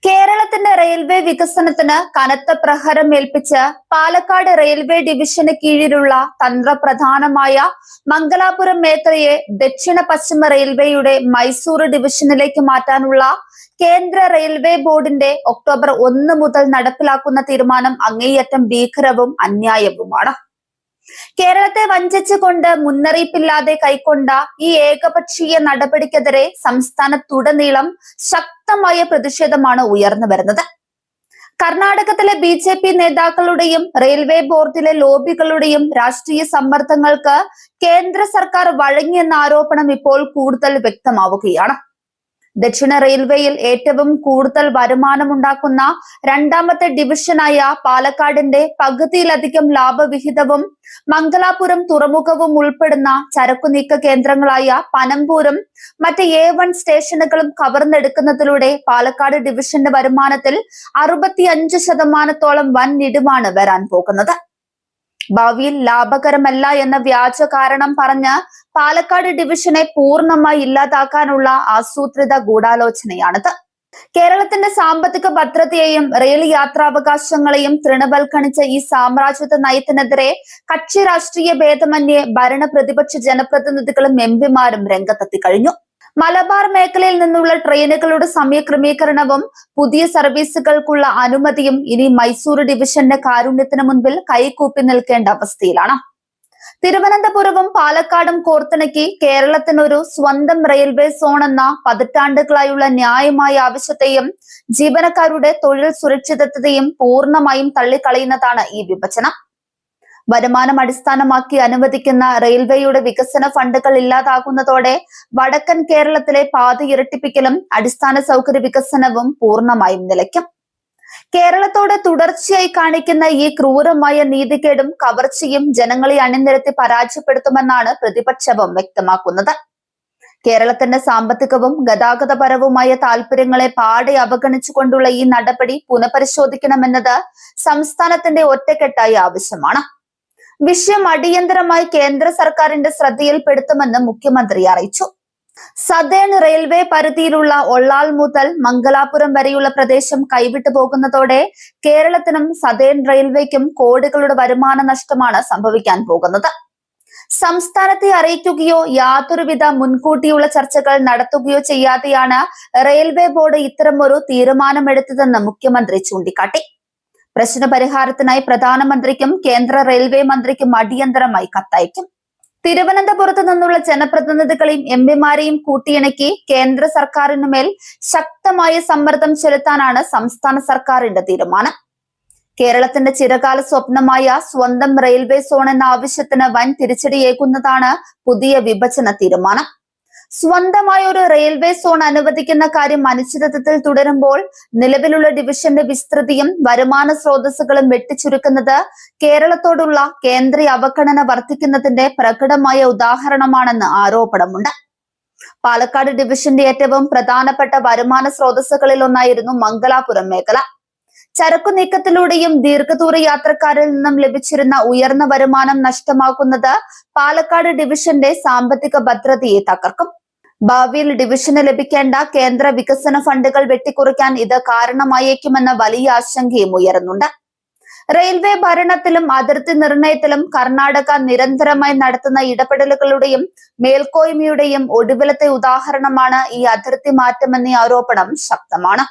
കേരളത്തിന്റെ റെയിൽവേ വികസനത്തിന് കനത്ത പ്രഹരം ഏൽപ്പിച്ച് പാലക്കാട് റെയിൽവേ ഡിവിഷന് കീഴിലുള്ള തന്ത്രപ്രധാനമായ മംഗലാപുരം മേഖലയെ ദക്ഷിണ പശ്ചിമ റെയിൽവേയുടെ മൈസൂർ ഡിവിഷനിലേക്ക് മാറ്റാനുള്ള കേന്ദ്ര റെയിൽവേ ബോർഡിന്റെ ഒക്ടോബർ 1 മുതൽ നടപ്പിലാക്കുന്ന തീരുമാനം അങ്ങേയറ്റം ഭീകരവും അന്യായവുമാണ്. കേരളത്തെ വഞ്ചിച്ചുകൊണ്ട് മുന്നറിയിപ്പില്ലാതെ കൈക്കൊണ്ട ഈ ഏകപക്ഷീയ നടപടിക്കെതിരെ സംസ്ഥാനത്തുടനീളം ശക്തമായ പ്രതിഷേധമാണ് ഉയർന്നു വരുന്നത്. കർണാടകത്തിലെ BJP നേതാക്കളുടെയും റെയിൽവേ ബോർഡിലെ ലോബികളുടെയും രാഷ്ട്രീയ സമ്മർദ്ദങ്ങൾക്ക് കേന്ദ്ര സർക്കാർ വഴങ്ങിയെന്ന ആരോപണം ഇപ്പോൾ കൂടുതൽ വ്യക്തമാവുകയാണ്. ദക്ഷിണ റെയിൽവേയിൽ ഏറ്റവും കൂടുതൽ വരുമാനമുണ്ടാക്കുന്ന രണ്ടാമത്തെ ഡിവിഷനായ പാലക്കാടിന്റെ പകുതിയിലധികം ലാഭവിഹിതവും മംഗലാപുരം തുറമുഖവും ഉൾപ്പെടുന്ന ചരക്കുനീക്ക കേന്ദ്രങ്ങളായ പനമ്പൂരും മറ്റ് A1 സ്റ്റേഷനുകളും കവർന്നെടുക്കുന്നതിലൂടെ പാലക്കാട് ഡിവിഷന്റെ വരുമാനത്തിൽ 65% വൻ ഇടിവാണ് വരാൻ പോകുന്നത്. ഭാവിയിൽ ലാഭകരമല്ല എന്ന വ്യാജ കാരണം പറഞ്ഞ് പാലക്കാട് ഡിവിഷനെ പൂർണ്ണമായി ഇല്ലാതാക്കാനുള്ള ആസൂത്രിത ഗൂഢാലോചനയാണിത്. കേരളത്തിന്റെ സാമ്പത്തിക ഭദ്രതയെയും റെയിൽ യാത്രാവകാശങ്ങളെയും തൃണവൽക്കണിച്ച ഈ സാമ്രാജ്യത്വ നയത്തിനെതിരെ കക്ഷി രാഷ്ട്രീയ ഭേദമന്യേ ഭരണ പ്രതിപക്ഷ ജനപ്രതിനിധികളും MPമാരും രംഗത്തെത്തി കഴിഞ്ഞു. മലബാർ മേഖലയിൽ നിന്നുള്ള ട്രെയിനുകളുടെ സമയക്രമീകരണവും പുതിയ സർവീസുകൾക്കുള്ള അനുമതിയും ഇനി മൈസൂർ ഡിവിഷന്റെ കാരുണ്യത്തിന് മുൻപിൽ കൈകൂപ്പി നിൽക്കേണ്ട അവസ്ഥയിലാണ്. തിരുവനന്തപുരവും പാലക്കാടും കോർത്തിണക്കി കേരളത്തിനൊരു സ്വന്തം റെയിൽവേ സോൺ എന്ന പതിറ്റാണ്ടുകളായുള്ള ന്യായമായ ആവശ്യത്തെയും ജീവനക്കാരുടെ തൊഴിൽ സുരക്ഷിതത്വത്തെയും പൂർണ്ണമായും തള്ളിക്കളയുന്നതാണ് ഈ വിഭജനം. വരുമാനം അടിസ്ഥാനമാക്കി അനുവദിക്കുന്ന റെയിൽവേയുടെ വികസന ഫണ്ടുകൾ ഇല്ലാതാകുന്നതോടെ വടക്കൻ കേരളത്തിലെ പാത ഇരട്ടിപ്പിക്കലും അടിസ്ഥാന സൗകര്യ വികസനവും പൂർണ്ണമായും നിലയ്ക്കും. കേരളത്തോട് തുടർച്ചയായി കാണിക്കുന്ന ഈ ക്രൂരമായ നീതികേടും കവർച്ചയും ജനങ്ങളെ അണിനിരത്തി പരാജയപ്പെടുത്തുമെന്നാണ് പ്രതിപക്ഷവും വ്യക്തമാക്കുന്നത്. കേരളത്തിന്റെ സാമ്പത്തികവും ഗതാഗതപരവുമായ താല്പര്യങ്ങളെ പാടെ അവഗണിച്ചുകൊണ്ടുള്ള ഈ നടപടി പുനഃപരിശോധിക്കണമെന്നത് സംസ്ഥാനത്തിന്റെ ഒറ്റക്കെട്ടായ ആവശ്യമാണ്. വിഷയം അടിയന്തരമായി കേന്ദ്ര സർക്കാരിന്റെ ശ്രദ്ധയിൽപ്പെടുത്തുമെന്ന് മുഖ്യമന്ത്രി അറിയിച്ചു. സതേൺ റെയിൽവേ പരിധിയിലുള്ള ഒള്ളാൾ മുതൽ മംഗലാപുരം വരെയുള്ള പ്രദേശം കൈവിട്ടു പോകുന്നതോടെ കേരളത്തിനും സതേൺ റെയിൽവേക്കും കോടികളുടെ വരുമാന നഷ്ടമാണ് സംഭവിക്കാൻ പോകുന്നത്. സംസ്ഥാനത്തെ അറിയിക്കുകയോ യാതൊരുവിധ മുൻകൂട്ടിയുള്ള ചർച്ചകൾ നടത്തുകയോ ചെയ്യാതെയാണ് റെയിൽവേ ബോർഡ് ഇത്തരമൊരു തീരുമാനമെടുത്തതെന്ന് മുഖ്യമന്ത്രി ചൂണ്ടിക്കാട്ടി. പ്രശ്ന പരിഹാരത്തിനായി പ്രധാനമന്ത്രിക്കും കേന്ദ്ര റെയിൽവേ മന്ത്രിക്കും അടിയന്തരമായി കത്തയക്കും. തിരുവനന്തപുരത്ത് നിന്നുള്ള ജനപ്രതിനിധികളെയും MPമാരെയും കൂട്ടിയിണക്കി കേന്ദ്ര സർക്കാരിനുമേൽ ശക്തമായ സമ്മർദ്ദം ചെലുത്താനാണ് സംസ്ഥാന സർക്കാരിന്റെ തീരുമാനം. കേരളത്തിന്റെ ചിരകാല സ്വപ്നമായ സ്വന്തം റെയിൽവേ സോൺ എന്ന ആവശ്യത്തിന് വൻ തിരിച്ചടിയേകുന്നതാണ് പുതിയ വിഭജന തീരുമാനം. സ്വന്തമായ ഒരു റെയിൽവേ സോൺ അനുവദിക്കുന്ന കാര്യം അനിശ്ചിതത്വത്തിൽ തുടരുമ്പോൾ നിലവിലുള്ള ഡിവിഷന്റെ വിസ്തൃതിയും വരുമാന സ്രോതസ്സുകളും വെട്ടിച്ചുരുക്കുന്നത് കേരളത്തോടുള്ള കേന്ദ്ര അവഗണന വർദ്ധിക്കുന്നതിന്റെ പ്രകടമായ ഉദാഹരണമാണെന്ന് ആരോപണമുണ്ട്. പാലക്കാട് ഡിവിഷന്റെ ഏറ്റവും പ്രധാനപ്പെട്ട വരുമാന സ്രോതസ്സുകളിൽ ഒന്നായിരുന്നു മംഗലാപുരം മേഖല. ചരക്കു നീക്കത്തിലൂടെയും ദീർഘദൂര യാത്രക്കാരിൽ നിന്നും ലഭിച്ചിരുന്ന ഉയർന്ന വരുമാനം നഷ്ടമാക്കുന്നത് പാലക്കാട് ഡിവിഷന്റെ സാമ്പത്തിക ഭദ്രതയെ തകർക്കും. ഭാവിയിൽ ഡിവിഷന് ലഭിക്കേണ്ട കേന്ദ്ര വികസന ഫണ്ടുകൾ വെട്ടിക്കുറയ്ക്കാൻ ഇത് കാരണമായേക്കുമെന്ന വലിയ ആശങ്കയും ഉയരുന്നുണ്ട്. റെയിൽവേ ഭരണത്തിലും അതിർത്തി നിർണയത്തിലും കർണാടക നിരന്തരമായി നടത്തുന്ന ഇടപെടലുകളുടെയും മേൽക്കോയ്മയുടെയും ഒടുവിലത്തെ ഉദാഹരണമാണ് ഈ അതിർത്തി മാറ്റമെന്ന ആരോപണം ശക്തമാണ്.